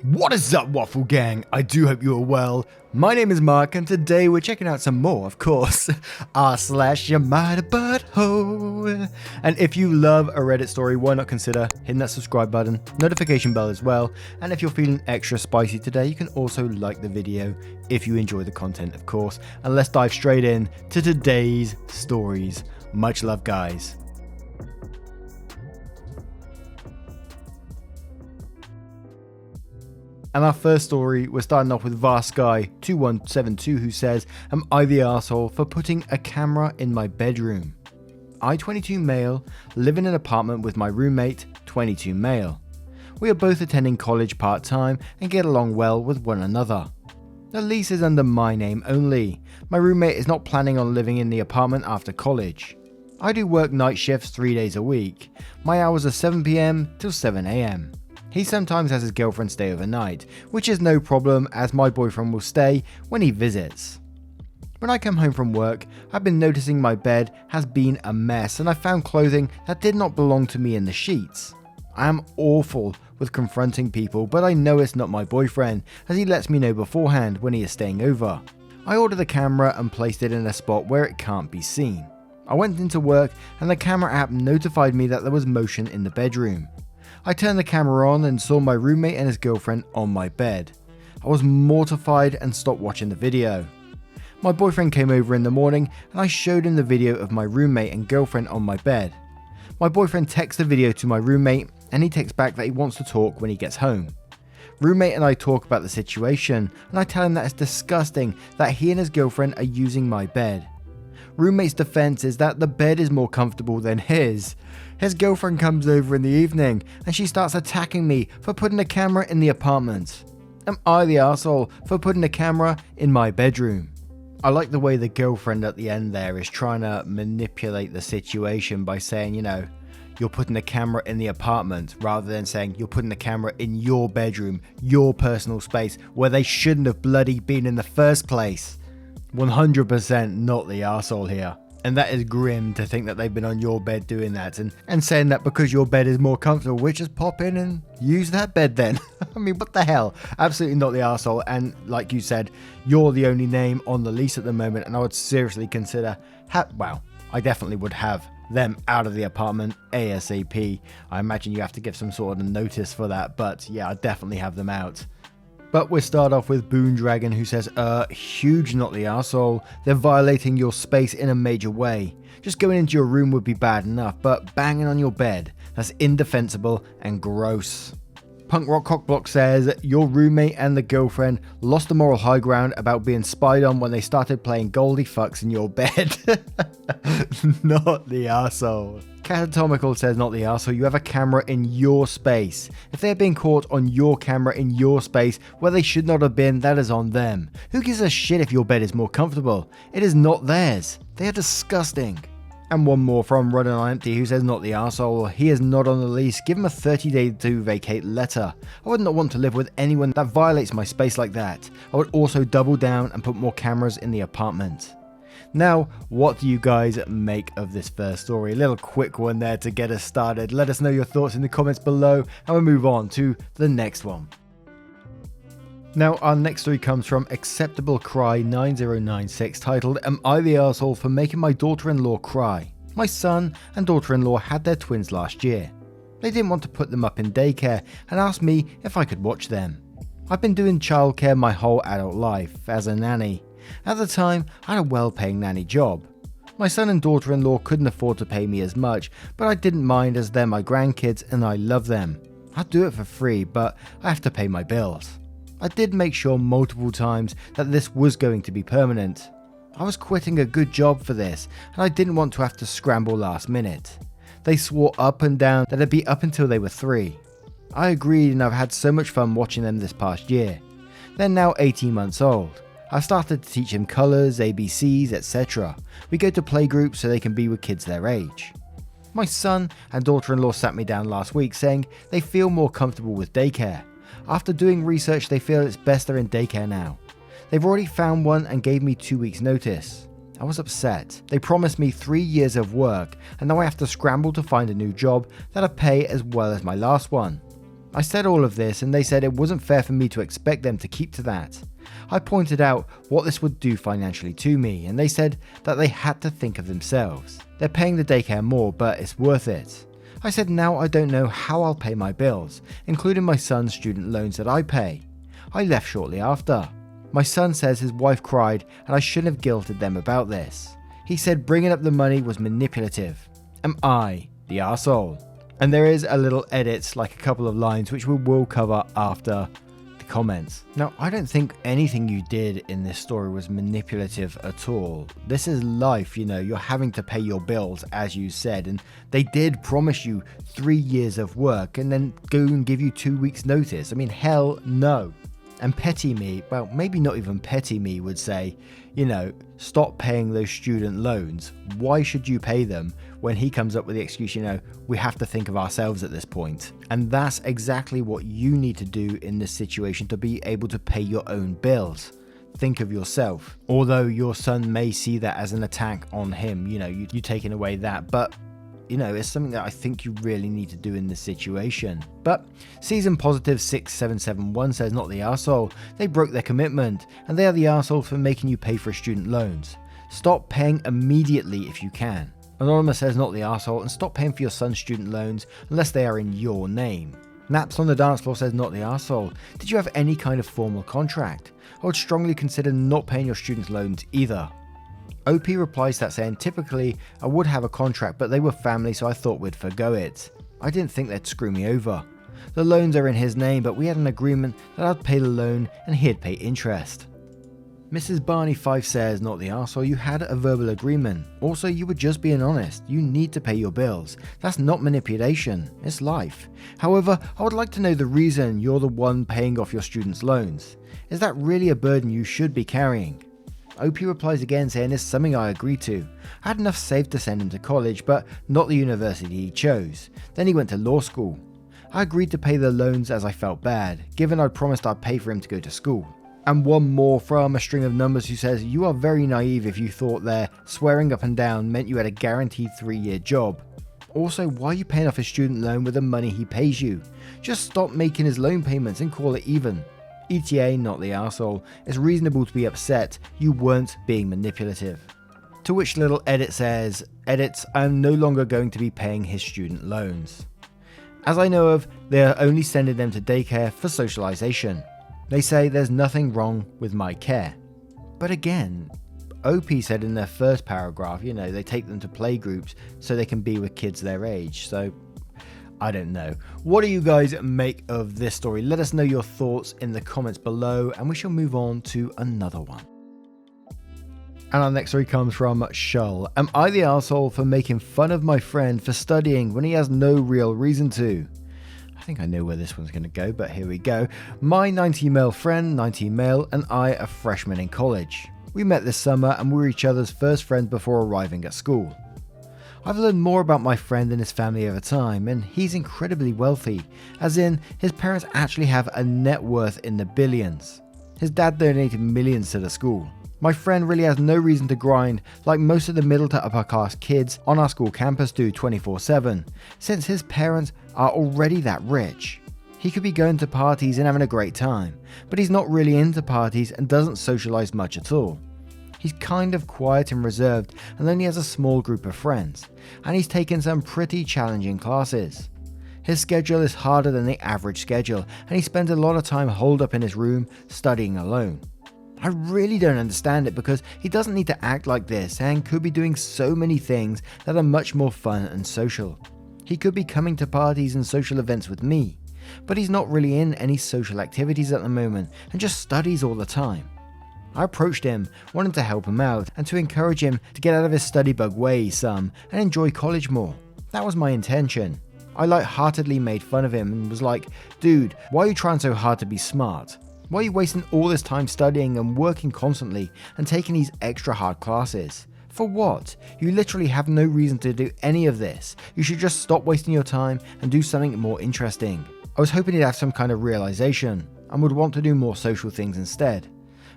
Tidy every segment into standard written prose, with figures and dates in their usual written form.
What is up, Waffle Gang? I do hope you are well. My name is Mark, and today we're checking out some more, of course, r/AmITheButtHole. And if you love a Reddit story, why not consider hitting that subscribe button, notification bell as well. And if you're feeling extra spicy today, you can also like the video if you enjoy the content, of course. And let's dive straight in to today's stories. Much love, guys. And our first story, we're starting off with Varsky2172, who says, "Am I the arsehole for putting a camera in my bedroom? I, 22 male, live in an apartment with my roommate, 22 male. We are both attending college part-time and get along well with one another. The lease is under my name only. My roommate is not planning on living in the apartment after college. I do work night shifts 3 days a week. My hours are 7 PM till 7 AM. He sometimes has his girlfriend stay overnight, which is no problem as my boyfriend will stay when he visits. When I come home from work, I've been noticing my bed has been a mess and I found clothing that did not belong to me in the sheets. I am awful with confronting people, but I know it's not my boyfriend as he lets me know beforehand when he is staying over. I ordered the camera and placed it in a spot where it can't be seen. I went into work and the camera app notified me that there was motion in the bedroom. I turned the camera on and saw my roommate and his girlfriend on my bed. I was mortified and stopped watching the video. My boyfriend came over in the morning and I showed him the video of my roommate and girlfriend on my bed. My boyfriend texts the video to my roommate and he texts back that he wants to talk when he gets home. Roommate and I talk about the situation and I tell him that it's disgusting that he and his girlfriend are using my bed. Roommate's defense is that the bed is more comfortable than his. His girlfriend comes over in the evening and she starts attacking me for putting a camera in the apartment. Am I the arsehole for putting a camera in my bedroom?" I like the way the girlfriend at the end there is trying to manipulate the situation by saying, you're putting a camera in the apartment rather than saying you're putting the camera in your bedroom, your personal space where they shouldn't have bloody been in the first place. 100% not the arsehole here. And that is grim to think that they've been on your bed doing that and saying that because your bed is more comfortable, we just pop in and use that bed then. I mean, what the hell? Absolutely not the arsehole. And like you said, you're the only name on the lease at the moment. And I would seriously consider, I definitely would have them out of the apartment ASAP. I imagine you have to give some sort of notice for that. But yeah, I definitely have them out. But we start off with Boon Dragon, who says, huge not the arsehole. They're violating your space in a major way. Just going into your room would be bad enough, but banging on your bed, that's indefensible and gross. Punk Rock Cockblock says, your roommate and the girlfriend lost the moral high ground about being spied on when they started playing Goldie Fucks in your bed. Not the arsehole. Catatomical says, not the arsehole, you have a camera in your space. If they're being caught on your camera in your space where they should not have been, that is on them. Who gives a shit if your bed is more comfortable? It is not theirs. They are disgusting. And one more from Running on Empty, who says, not the arsehole, he is not on the lease, give him a 30-day to vacate letter. I would not want to live with anyone that violates my space like that. I would also double down and put more cameras in the apartment. Now, what do you guys make of this first story? A little quick one there to get us started. Let us know your thoughts in the comments below and we'll move on to the next one. Now, our next story comes from Acceptable Cry 9096, titled, "Am I the arsehole for making my daughter-in-law cry? My son and daughter-in-law had their twins last year. They didn't want to put them up in daycare and asked me if I could watch them. I've been doing childcare my whole adult life as a nanny. At the time, I had a well-paying nanny job. My son and daughter-in-law couldn't afford to pay me as much, but I didn't mind as they're my grandkids and I love them. I'd do it for free, but I have to pay my bills. I did make sure multiple times that this was going to be permanent. I was quitting a good job for this, and I didn't want to have to scramble last minute. They swore up and down that it'd be up until they were 3. I agreed and I've had so much fun watching them this past year. They're now 18 months old. I've started to teach them colours, ABCs, etc. We go to playgroups so they can be with kids their age. My son and daughter-in-law sat me down last week saying they feel more comfortable with daycare. After doing research, they feel it's best they're in daycare now. They've already found one and gave me 2 weeks notice. I was upset. They promised me 3 years of work and now I have to scramble to find a new job that'll pay as well as my last one. I said all of this and they said it wasn't fair for me to expect them to keep to that. I pointed out what this would do financially to me and they said that they had to think of themselves. They're paying the daycare more, but it's worth it. I said now I don't know how I'll pay my bills, including my son's student loans that I pay. I left shortly after. My son says his wife cried and I shouldn't have guilted them about this. He said bringing up the money was manipulative. Am I the arsehole? And there is a little edit, like a couple of lines, which we will cover after the comments. Now, I don't think anything you did in this story was manipulative at all. This is life, you're having to pay your bills, as you said, and they did promise you 3 years of work and then go and give you 2 weeks notice. I mean, hell no. And petty me, well, maybe not even petty me, would say, stop paying those student loans. Why should you pay them when he comes up with the excuse, we have to think of ourselves at this point? And that's exactly what you need to do in this situation to be able to pay your own bills. Think of yourself. Although your son may see that as an attack on him, you taking away that, but it's something that I think you really need to do in this situation. But Season Positive 6771 says not the arsehole. They broke their commitment and they are the arsehole for making you pay for student loans. Stop paying immediately if you can. Anonymous says not the arsehole and stop paying for your son's student loans unless they are in your name. Naps on the Dance Floor says not the arsehole. Did you have any kind of formal contract? I would strongly consider not paying your students' loans either. OP replies that saying typically I would have a contract but they were family so I thought we'd forgo it. I didn't think they'd screw me over. The loans are in his name but we had an agreement that I'd pay the loan and he'd pay interest. Mrs. Barney 5 says not the arsehole, you had a verbal agreement. Also you were just being honest. You need to pay your bills. That's not manipulation, it's life. However, I would like to know the reason you're the one paying off your students' loans. Is that really a burden you should be carrying? OP replies again saying it's something I agree to. I had enough saved to send him to college, but not the university he chose. Then he went to law school. I agreed to pay the loans as I felt bad, given I'd promised I'd pay for him to go to school. And one more from a string of numbers who says, you are very naive if you thought their swearing up and down meant you had a guaranteed 3-year job. Also, why are you paying off his student loan with the money he pays you? Just stop making his loan payments and call it even. ETA, not the arsehole. It's reasonable to be upset. You weren't being manipulative. To which little edit says, edits, I'm no longer going to be paying his student loans. As I know of, they are only sending them to daycare for socialization. They say there's nothing wrong with my care. But again, OP said in their first paragraph, they take them to playgroups so they can be with kids their age. So I don't know. What do you guys make of this story? Let us know your thoughts in the comments below and we shall move on to another one. And our next story comes from Shull. Am I the arsehole for making fun of my friend for studying when he has no real reason to? I think I know where this one's going to go, but here we go. My 19 male friend, 19 male, and I are freshmen in college. We met this summer and we were each other's first friends before arriving at school. I've learned more about my friend and his family over time, and he's incredibly wealthy, as in his parents actually have a net worth in the billions. His dad donated millions to the school. My friend really has no reason to grind like most of the middle to upper class kids on our school campus do 24/7, since his parents are already that rich. He could be going to parties and having a great time, but he's not really into parties and doesn't socialize much at all. He's kind of quiet and reserved and only has a small group of friends, and he's taken some pretty challenging classes. His schedule is harder than the average schedule, and he spends a lot of time holed up in his room studying alone. I really don't understand it because he doesn't need to act like this and could be doing so many things that are much more fun and social. He could be coming to parties and social events with me, but he's not really in any social activities at the moment and just studies all the time. I approached him, wanting to help him out and to encourage him to get out of his study bug ways some and enjoy college more. That was my intention. I lightheartedly made fun of him and was like, dude, why are you trying so hard to be smart? Why are you wasting all this time studying and working constantly and taking these extra hard classes? For what? You literally have no reason to do any of this. You should just stop wasting your time and do something more interesting. I was hoping he'd have some kind of realization and would want to do more social things instead.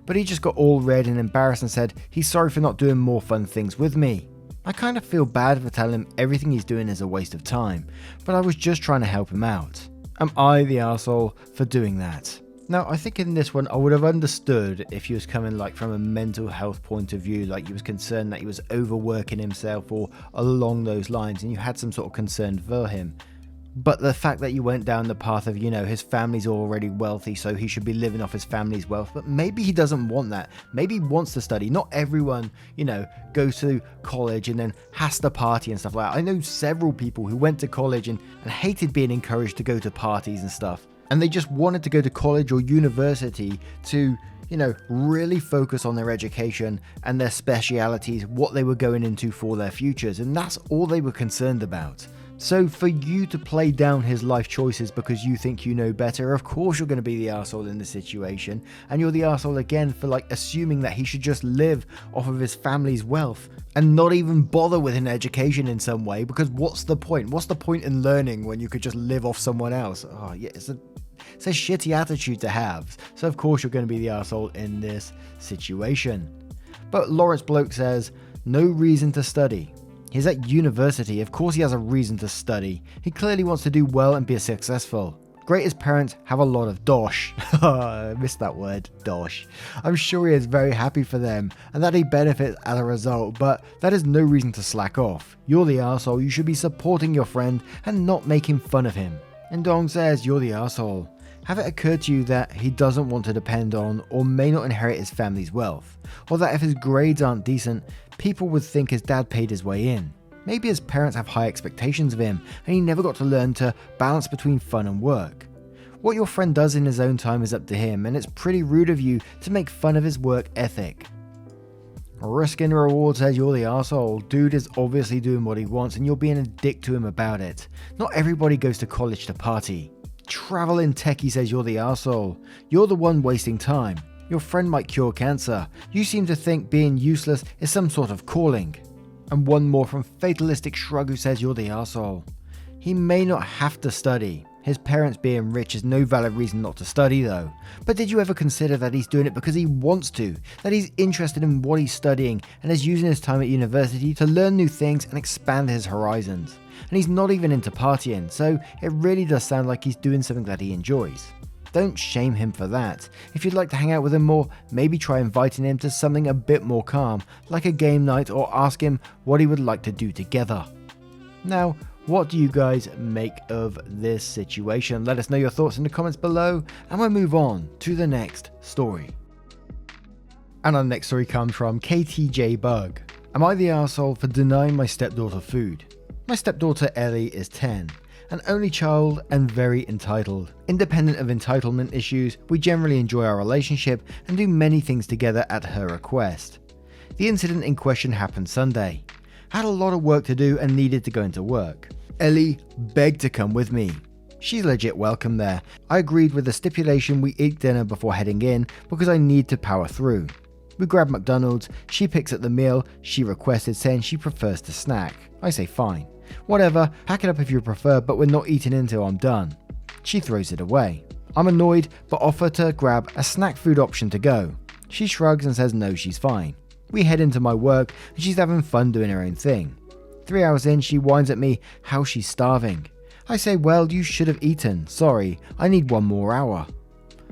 But he just got all red and embarrassed and said he's sorry for not doing more fun things with me. I kind of feel bad for telling him everything he's doing is a waste of time, but I was just trying to help him out. Am I the arsehole for doing that? Now, I think in this one, I would have understood if he was coming like from a mental health point of view, like he was concerned that he was overworking himself or along those lines, and you had some sort of concern for him. But the fact that you went down the path of, his family's already wealthy, so he should be living off his family's wealth. But maybe he doesn't want that. Maybe he wants to study. Not everyone, goes to college and then has to party and stuff like that. I know several people who went to college and hated being encouraged to go to parties and stuff. And they just wanted to go to college or university to, really focus on their education and their specialities, what they were going into for their futures. And that's all they were concerned about. So for you to play down his life choices because you think you know better, of course you're going to be the arsehole in this situation. And you're the arsehole again for assuming that he should just live off of his family's wealth and not even bother with an education in some way, because what's the point? What's the point in learning when you could just live off someone else? Oh yeah, it's a shitty attitude to have. So of course you're going to be the arsehole in this situation. But Lawrence Bloke says, no reason to study. He's at university, of course he has a reason to study. He clearly wants to do well and be successful. Greatest parents have a lot of dosh. I missed that word, dosh. I'm sure he is very happy for them and that he benefits as a result, but that is no reason to slack off. You're the arsehole, you should be supporting your friend and not making fun of him. And Dong says, you're the arsehole. Have it occurred to you that he doesn't want to depend on or may not inherit his family's wealth? Or that if his grades aren't decent, people would think his dad paid his way in? Maybe his parents have high expectations of him and he never got to learn to balance between fun and work. What your friend does in his own time is up to him, and it's pretty rude of you to make fun of his work ethic. Risk and Reward says, you're the arsehole. Dude is obviously doing what he wants and you're being a dick to him about it. Not everybody goes to college to party. Travel in Techie says, you're the arsehole. You're the one wasting time. Your friend might cure cancer. You seem to think being useless is some sort of calling. And one more from Fatalistic Shrug, who says, you're the arsehole. He may not have to study. His parents being rich is no valid reason not to study though. But did you ever consider that he's doing it because he wants to? That he's interested in what he's studying and is using his time at university to learn new things and expand his horizons? And he's not even into partying, so it really does sound like he's doing something that he enjoys. Don't shame him for that. If you'd like to hang out with him more, maybe try inviting him to something a bit more calm, like a game night, or ask him what he would like to do together. Now, what do you guys make of this situation? Let us know your thoughts in the comments below, and we'll move on to the next story. And our next story comes from KTJ Bug. Am I the arsehole for denying my stepdaughter food? My stepdaughter Ellie is 10, an only child and very entitled. Independent of entitlement issues, we generally enjoy our relationship and do many things together at her request. The incident in question happened Sunday. I had a lot of work to do and needed to go into work. Ellie begged to come with me. She's legit welcome there. I agreed with the stipulation we eat dinner before heading in because I need to power through. We grab McDonald's, she picks up the meal she requested, saying she prefers to snack. I say fine. Whatever, pack it up if you prefer, but we're not eating until I'm done. She throws it away. I'm annoyed, but offer to grab a snack food option to go. She shrugs and says no, she's fine. We head into my work and she's having fun doing her own thing. 3 hours in, she whines at me how she's starving. I say, well, you should have eaten. Sorry, I need 1 more hour.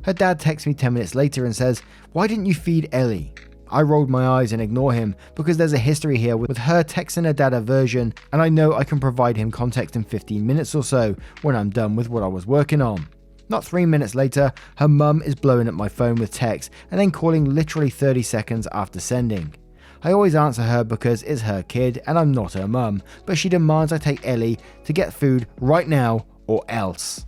Her dad texts me 10 minutes later and says, why didn't you feed Ellie? I rolled my eyes and ignore him because there's a history here with her texting her dad a version, and I know I can provide him context in 15 minutes or so when I'm done with what I was working on. Not 3 minutes later, her mum is blowing up my phone with text and then calling literally 30 seconds after sending. I always answer her because it's her kid and I'm not her mum, but she demands I take Ellie to get food right now or else.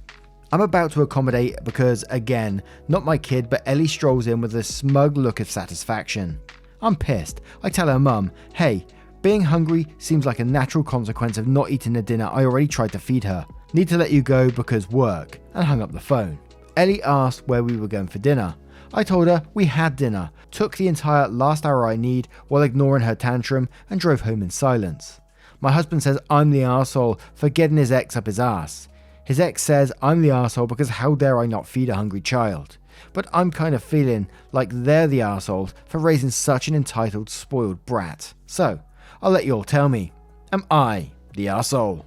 I'm about to accommodate because, again, not my kid, but Ellie strolls in with a smug look of satisfaction. I'm pissed. I tell her mum, hey, being hungry seems like a natural consequence of not eating the dinner I already tried to feed her. Need to let you go because work, and hung up the phone. Ellie asked where we were going for dinner. I told her we had dinner, took the entire last hour I need while ignoring her tantrum, and drove home in silence. My husband says I'm the arsehole for getting his ex up his ass. His ex says I'm the arsehole because how dare I not feed a hungry child. But I'm kind of feeling like they're the arseholes for raising such an entitled, spoiled brat. So, I'll let you all tell me, am I the arsehole?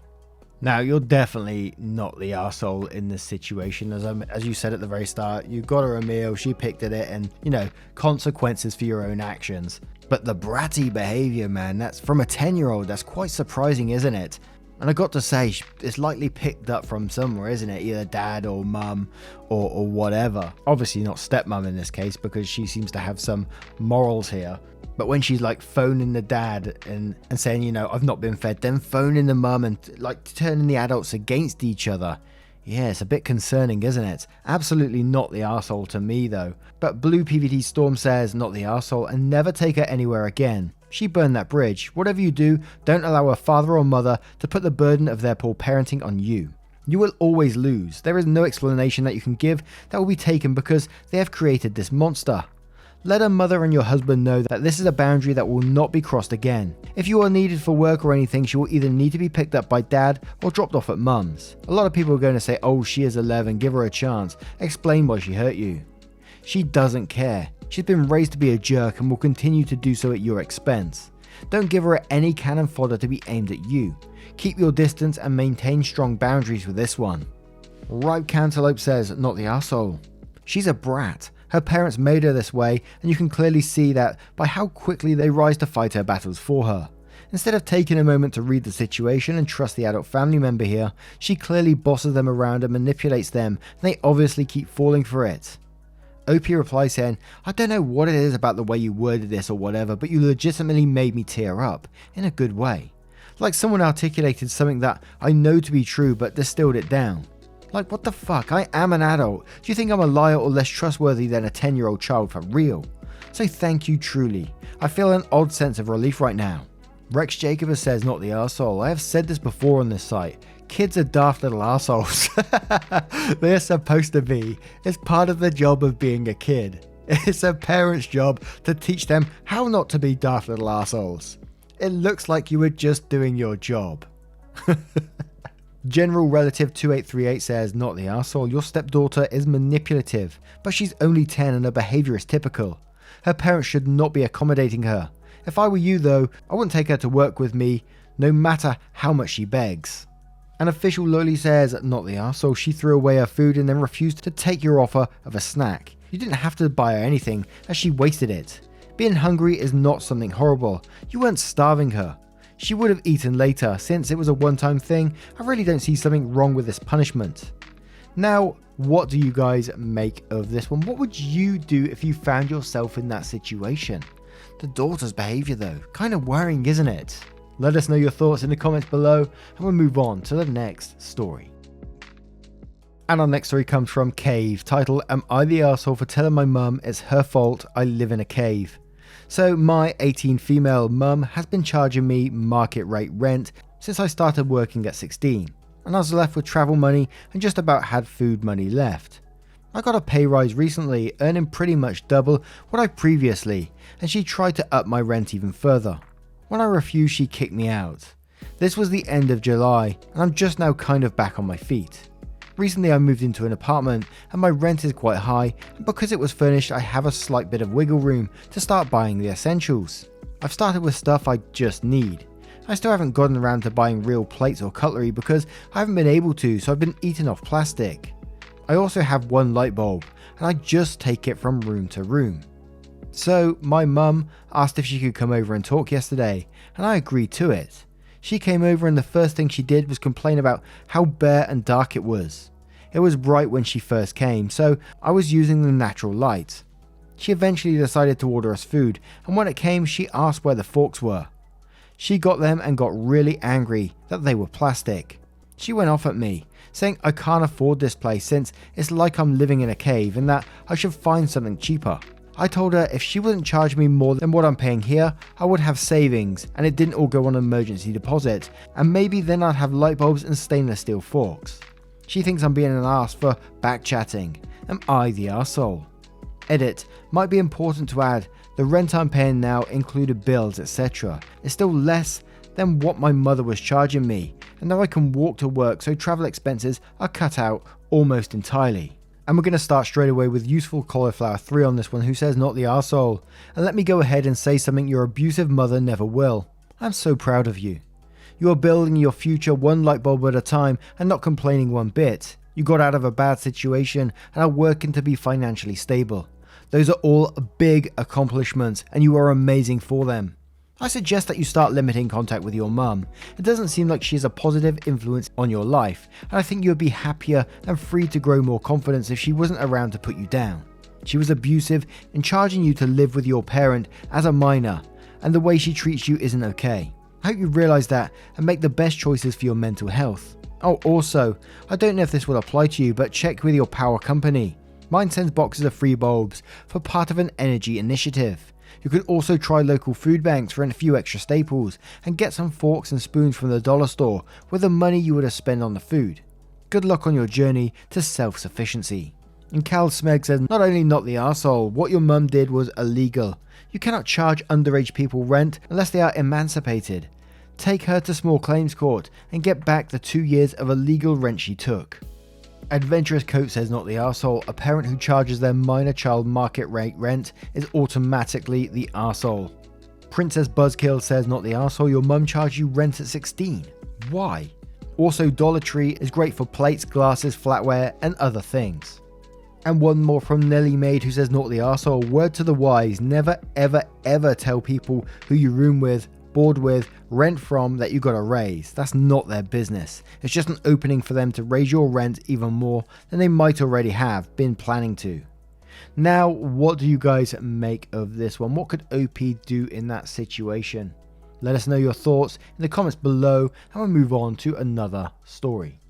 Now, you're definitely not the arsehole in this situation. As you said at the very start, you got her a meal, she picked at it, and, consequences for your own actions. But the bratty behavior, man, that's from a 10-year-old, that's quite surprising, isn't it? And I got to say, it's likely picked up from somewhere, isn't it? Either dad or mum or whatever. Obviously not stepmom in this case, because she seems to have some morals here. But when she's like phoning the dad and saying, I've not been fed, then phoning the mum and like turning the adults against each other. Yeah, it's a bit concerning, isn't it? Absolutely not the arsehole to me though. But Blue PVT Storm says, not the arsehole, and never take her anywhere again. She burned that bridge. Whatever you do, don't allow a father or mother to put the burden of their poor parenting on you. You will always lose. There is no explanation that you can give that will be taken because they have created this monster. Let her mother and your husband know that this is a boundary that will not be crossed again. If you are needed for work or anything, she will either need to be picked up by dad or dropped off at mum's. A lot of people are going to say, oh, she is 11, give her a chance. Explain why she hurt you. She doesn't care. She's been raised to be a jerk and will continue to do so at your expense. Don't give her any cannon fodder to be aimed at you. Keep your distance and maintain strong boundaries with this one. Ripe Cantaloupe says, not the arsehole. She's a brat. Her parents made her this way, and you can clearly see that by how quickly they rise to fight her battles for her. Instead of taking a moment to read the situation and trust the adult family member here, she clearly bosses them around and manipulates them, and they obviously keep falling for it. OP replies saying, I don't know what it is about the way you worded this or whatever, but you legitimately made me tear up, in a good way. Like someone articulated something that I know to be true but distilled it down. Like, what the fuck? I am an adult. Do you think I'm a liar or less trustworthy than a 10-year-old child for real? So thank you truly. I feel an odd sense of relief right now. Rex Jacob says, not the arsehole. I have said this before on this site. Kids are daft little arseholes. They're supposed to be. It's part of the job of being a kid. It's a parent's job to teach them how not to be daft little arseholes. It looks like you were just doing your job. General Relative 2838 says, not the arsehole, your stepdaughter is manipulative, but she's only 10 and her behaviour is typical. Her parents should not be accommodating her. If I were you though, I wouldn't take her to work with me, no matter how much she begs. An official Loli says, not the arsehole, she threw away her food and then refused to take your offer of a snack. You didn't have to buy her anything, as she wasted it. Being hungry is not something horrible, you weren't starving her. She would have eaten later. Since it was a one-time thing, I really don't see something wrong with this punishment. Now, what do you guys make of this one? What would you do if you found yourself in that situation? The daughter's behaviour though, kind of worrying, isn't it? Let us know your thoughts in the comments below and we'll move on to the next story. And our next story comes from Cave, titled, Am I the arsehole for telling my mum it's her fault I live in a cave? So my 18 female mum has been charging me market rate rent since I started working at 16, and I was left with travel money and just about had food money left. I got a pay rise recently, earning pretty much double what I previously, and she tried to up my rent even further. When I refused, she kicked me out. This was the end of July, and I'm just now kind of back on my feet. Recently I moved into an apartment and my rent is quite high, and because it was furnished I have a slight bit of wiggle room to start buying the essentials. I've started with stuff I just need. I still haven't gotten around to buying real plates or cutlery because I haven't been able to, so I've been eating off plastic. I also have one light bulb and I just take it from room to room. So my mum asked if she could come over and talk yesterday, and I agreed to it. She came over and the first thing she did was complain about how bare and dark it was. It was bright when she first came, so I was using the natural light. She eventually decided to order us food, and when it came she asked where the forks were. She got them and got really angry that they were plastic. She went off at me, saying I can't afford this place since it's like I'm living in a cave and that I should find something cheaper. I told her if she wouldn't charge me more than what I'm paying here, I would have savings and it didn't all go on emergency deposit, and maybe then I'd have light bulbs and stainless steel forks. She thinks I'm being an arse for backchatting. Am I the arsehole? Edit, might be important to add, the rent I'm paying now included bills etc. It's still less than what my mother was charging me, and now I can walk to work so travel expenses are cut out almost entirely. And we're going to start straight away with Useful Cauliflower 3 on this one, who says not the arsehole. And let me go ahead and say something your abusive mother never will. I'm so proud of you. You are building your future one light bulb at a time and not complaining one bit. You got out of a bad situation and are working to be financially stable. Those are all big accomplishments and you are amazing for them. I suggest that you start limiting contact with your mum. It doesn't seem like she is a positive influence on your life, and I think you would be happier and free to grow more confidence if she wasn't around to put you down. She was abusive in charging you to live with your parent as a minor, and the way she treats you isn't okay. I hope you realise that and make the best choices for your mental health. Oh, also, I don't know if this will apply to you, but check with your power company. Mine sends boxes of free bulbs for part of an energy initiative. You could also try local food banks for a few extra staples and get some forks and spoons from the dollar store with the money you would have spent on the food. Good luck on your journey to self-sufficiency. And Cal Smeg says, not only not the arsehole, what your mum did was illegal. You cannot charge underage people rent unless they are emancipated. Take her to small claims court and get back the 2 years of illegal rent she took. Adventurous Coat says, not the arsehole. A parent who charges their minor child market rate rent is automatically the arsehole. Princess Buzzkill says, not the arsehole. Your mum charged you rent at 16. Why? Also, Dollar Tree is great for plates, glasses, flatware, and other things. And one more from Nelly Maid who says, not the arsehole. Word to the wise, never ever ever tell people who you room with, board with, rent from that you got a raise. That's not their business. It's just an opening for them to raise your rent even more than they might already have been planning to. Now, what do you guys make of this one? What could OP do in that situation? Let us know your thoughts in the comments below and we'll move on to another story.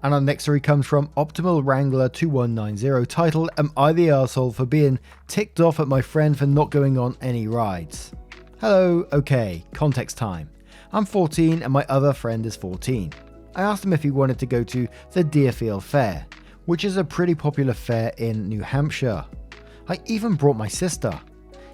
And our next story comes from Optimal Wrangler 2190 titled, Am I the Arsehole for being ticked off at my friend for not going on any rides? Hello, okay, context time. I'm 14 and my other friend is 14. I asked him if he wanted to go to the Deerfield Fair, which is a pretty popular fair in New Hampshire. I even brought my sister.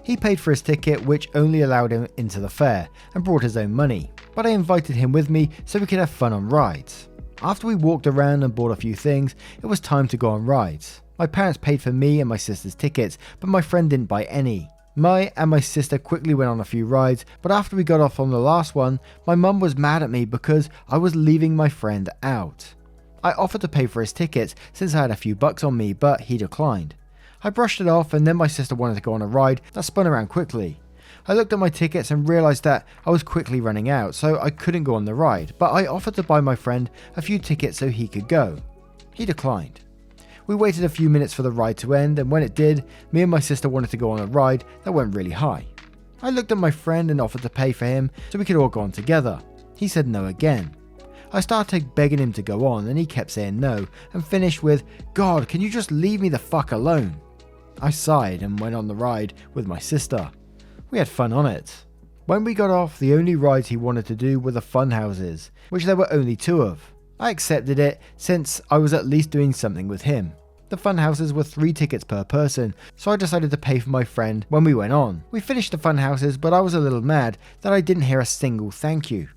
He paid for his ticket, which only allowed him into the fair, and brought his own money, but I invited him with me so we could have fun on rides. After we walked around and bought a few things, it was time to go on rides. My parents paid for me and my sister's tickets, but my friend didn't buy any. My and my sister quickly went on a few rides, but after we got off on the last one, my mum was mad at me because I was leaving my friend out. I offered to pay for his tickets since I had a few bucks on me, but he declined. I brushed it off and then my sister wanted to go on a ride that spun around quickly. I looked at my tickets and realised that I was quickly running out, so I couldn't go on the ride, but I offered to buy my friend a few tickets so he could go. He declined. We waited a few minutes for the ride to end, and when it did, me and my sister wanted to go on a ride that went really high. I looked at my friend and offered to pay for him so we could all go on together. He said no again. I started begging him to go on and he kept saying no, and finished with, God, can you just leave me the fuck alone? I sighed and went on the ride with my sister. We had fun on it. When we got off, the only rides he wanted to do were the fun houses, which there were only 2 of. I accepted it since I was at least doing something with him. The fun houses were 3 tickets per person, so I decided to pay for my friend when we went on. We finished the fun houses, but I was a little mad that I didn't hear a single thank you.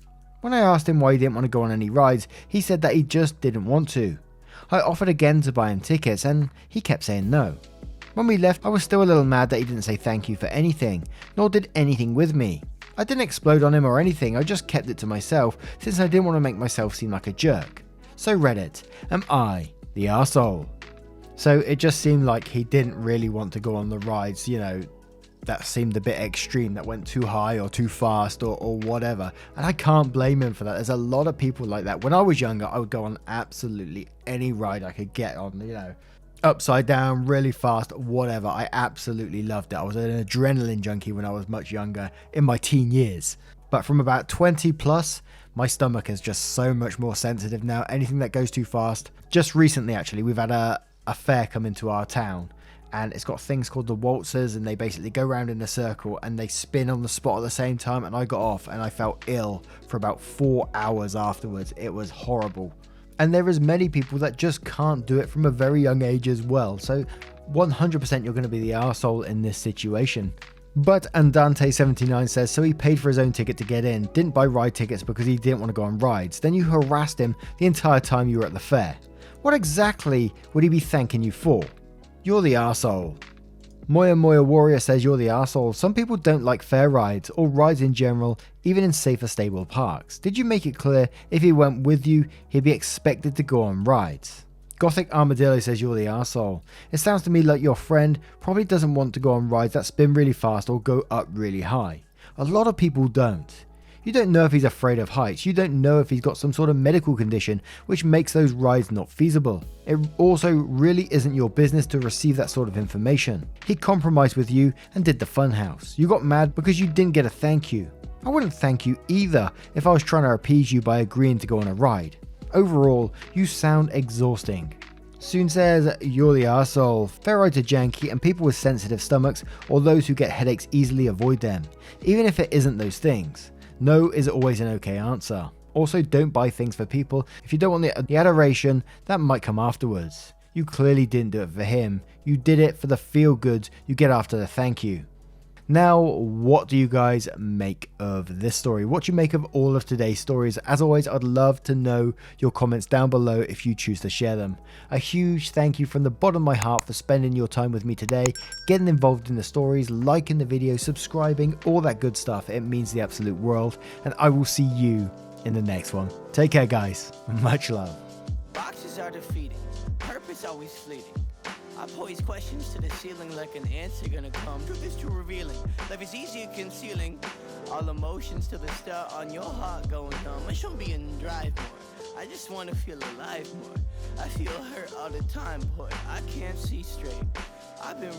When I asked him why he didn't want to go on any rides, he said that he just didn't want to. I offered again to buy him tickets and he kept saying no. When we left, I was still a little mad that he didn't say thank you for anything, nor did anything with me. I didn't explode on him or anything, I just kept it to myself since I didn't want to make myself seem like a jerk. So Reddit, am I the arsehole? So it just seemed like he didn't really want to go on the rides, that seemed a bit extreme, that went too high or too fast or whatever. And I can't blame him for that. There's a lot of people like that. When I was younger, I would go on absolutely any ride I could get on, upside down, really fast, whatever. I absolutely loved it. I was an adrenaline junkie when I was much younger in my teen years. But from about 20 plus, my stomach is just so much more sensitive now. Anything that goes too fast. Just recently, actually, we've had a fair come into our town. And it's got things called the waltzers, and they basically go around in a circle and they spin on the spot at the same time. And I got off and I felt ill for about 4 hours afterwards. It was horrible. And there is many people that just can't do it from a very young age as well. So 100% you're going to be the arsehole in this situation. But Andante79 says, so he paid for his own ticket to get in, didn't buy ride tickets because he didn't want to go on rides. Then you harassed him the entire time you were at the fair. What exactly would he be thanking you for? You're the arsehole. Moya Moya Warrior says you're the arsehole. Some people don't like fair rides or rides in general, even in safer stable parks. Did you make it clear if he went with you, he'd be expected to go on rides? Gothic Armadillo says you're the arsehole. It sounds to me like your friend probably doesn't want to go on rides that spin really fast or go up really high. A lot of people don't. You don't know if he's afraid of heights, you don't know if he's got some sort of medical condition which makes those rides not feasible. It also really isn't your business to receive that sort of information. He compromised with you and did the funhouse. You got mad because you didn't get a thank you. I wouldn't thank you either if I was trying to appease you by agreeing to go on a ride. Overall, you sound exhausting. Soon says, you're the arsehole. Fair rides are janky and people with sensitive stomachs or those who get headaches easily avoid them, even if it isn't those things. No is always an okay answer. Also, don't buy things for people if you don't want the adoration that might come afterwards. You clearly didn't do it for him. You did it for the feel goods you get after the thank you. Now, what do you guys make of this story? What do you make of all of today's stories? As always, I'd love to know your comments down below if you choose to share them. A huge thank you from the bottom of my heart for spending your time with me today, getting involved in the stories, liking the video, subscribing, all that good stuff. It means the absolute world, and I will see you in the next one. Take care, guys. Much love. Boxes are defeating, purpose always fleeting. I pose questions to the ceiling like an answer gonna come. Truth is too revealing, life is easier concealing. All emotions till the start on your heart going numb. I shouldn't be in drive more, I just wanna feel alive more. I feel hurt all the time, boy, I can't see straight. I've been